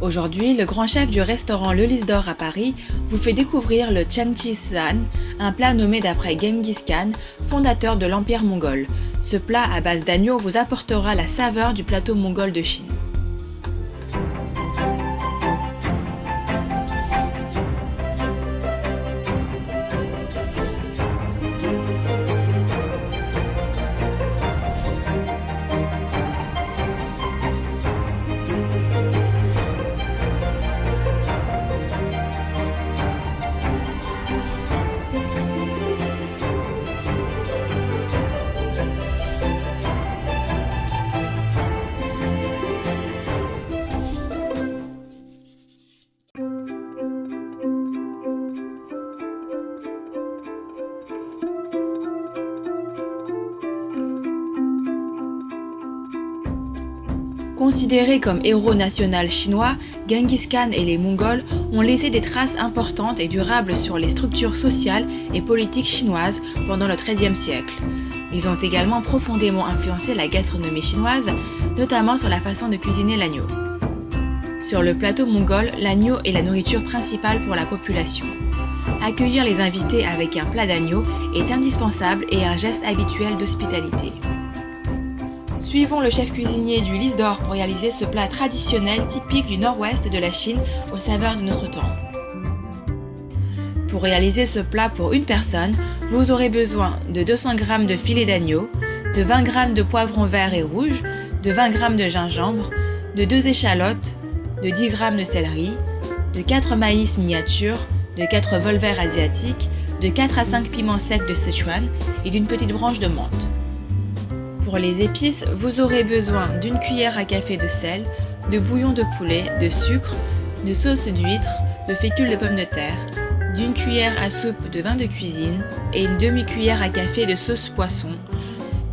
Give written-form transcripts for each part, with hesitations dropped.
Aujourd'hui, le grand chef du restaurant Le Lys d'Or à Paris vous fait découvrir le Changjisan, un plat nommé d'après Genghis Khan, fondateur de l'Empire mongol. Ce plat à base d'agneau vous apportera la saveur du plateau mongol de Chine. Considéré comme héros national chinois, Genghis Khan et les Mongols ont laissé des traces importantes et durables sur les structures sociales et politiques chinoises pendant le XIIIe siècle. Ils ont également profondément influencé la gastronomie chinoise, notamment sur la façon de cuisiner l'agneau. Sur le plateau mongol, l'agneau est la nourriture principale pour la population. Accueillir les invités avec un plat d'agneau est indispensable et un geste habituel d'hospitalité. Suivons le chef cuisinier du Lys d'Or pour réaliser ce plat traditionnel typique du nord-ouest de la Chine aux saveurs de notre temps. Pour réaliser ce plat pour une personne, vous aurez besoin de 200 g de filet d'agneau, de 20 g de poivrons verts et rouges, de 20 g de gingembre, de 2 échalotes, de 10 g de céleri, de 4 maïs miniatures, de 4 vols verts asiatiques, de 4 à 5 piments secs de Sichuan et d'une petite branche de menthe. Pour les épices, vous aurez besoin d'une cuillère à café de sel, de bouillon de poulet, de sucre, de sauce d'huître, de fécule de pommes de terre, d'une cuillère à soupe de vin de cuisine et une demi-cuillère à café de sauce poisson,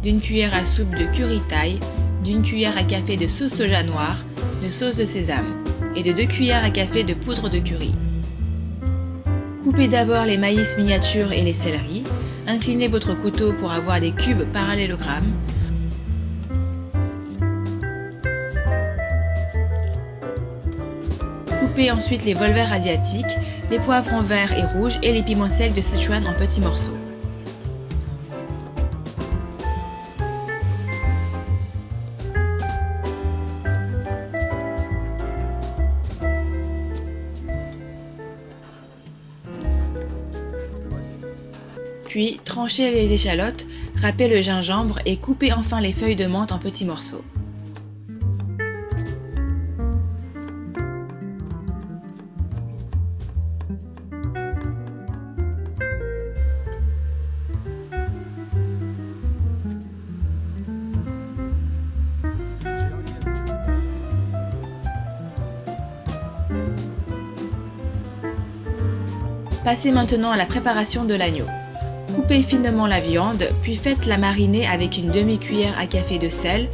d'une cuillère à soupe de curry thaï, d'une cuillère à café de sauce soja noire, de sauce de sésame et de 2 cuillères à café de poudre de curry. Coupez d'abord les maïs miniatures et les céleris, inclinez votre couteau pour avoir des cubes parallélogrammes. Coupez ensuite les vols verts asiatiques, les poivrons verts et rouges et les piments secs de Sichuan en petits morceaux. Puis, tranchez les échalotes, râpez le gingembre et coupez enfin les feuilles de menthe en petits morceaux. Passez maintenant à la préparation de l'agneau. Coupez finement la viande, puis faites-la mariner avec une demi-cuillère à café de sel,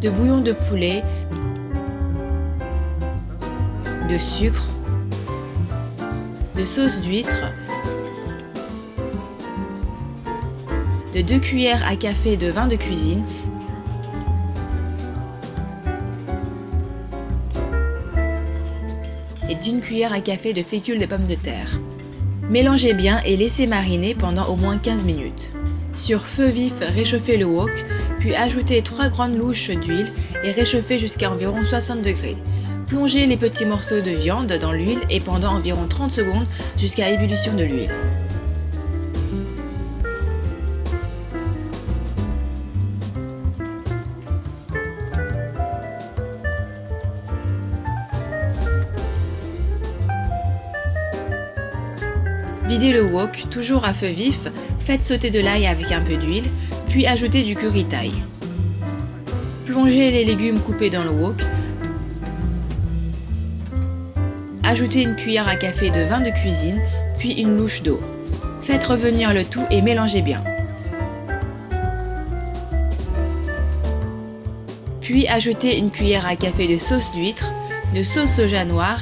de bouillon de poulet, de sucre, de sauce d'huître, de 2 cuillères à café de vin de cuisine, et d'une cuillère à café de fécule de pommes de terre. Mélangez bien et laissez mariner pendant au moins 15 minutes. Sur feu vif, réchauffez le wok, puis ajoutez 3 grandes louches d'huile et réchauffez jusqu'à environ 60 degrés. Plongez les petits morceaux de viande dans l'huile et pendant environ 30 secondes jusqu'à ébullition de l'huile. Videz le wok, toujours à feu vif, faites sauter de l'ail avec un peu d'huile, puis ajoutez du curry thaï. Plongez les légumes coupés dans le wok. Ajoutez une cuillère à café de vin de cuisine, puis une louche d'eau. Faites revenir le tout et mélangez bien. Puis ajoutez une cuillère à café de sauce d'huître, de sauce soja noire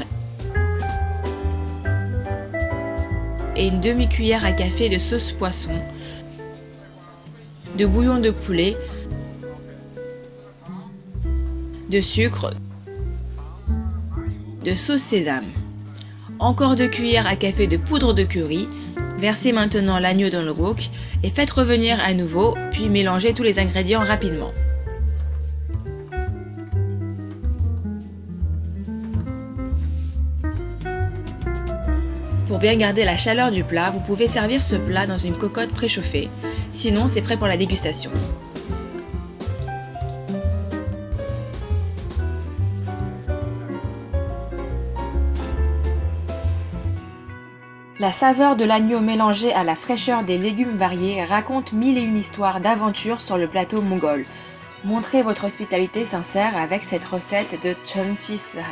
et une demi-cuillère à café de sauce poisson, de bouillon de poulet, de sucre, de sauce sésame. Encore 2 cuillères à café de poudre de curry. Versez maintenant l'agneau dans le wok et faites revenir à nouveau, puis mélangez tous les ingrédients rapidement. Pour bien garder la chaleur du plat, vous pouvez servir ce plat dans une cocotte préchauffée. Sinon, c'est prêt pour la dégustation. La saveur de l'agneau mélangée à la fraîcheur des légumes variés raconte 1001 histoires d'aventure sur le plateau mongol. Montrez votre hospitalité sincère avec cette recette de Chonchisahan.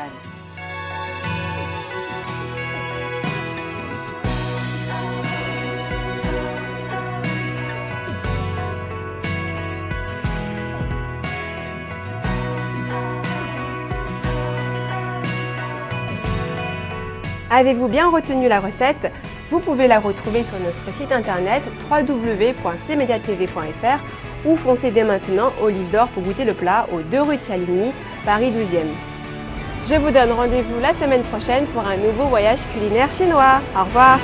Avez-vous bien retenu la recette? Vous pouvez la retrouver sur notre site internet www.cmediatv.fr ou foncez dès maintenant au Lys d'Or pour goûter le plat aux 2 rue de Chaligny, Paris 12e. Je vous donne rendez-vous la semaine prochaine pour un nouveau voyage culinaire chinois. Au revoir!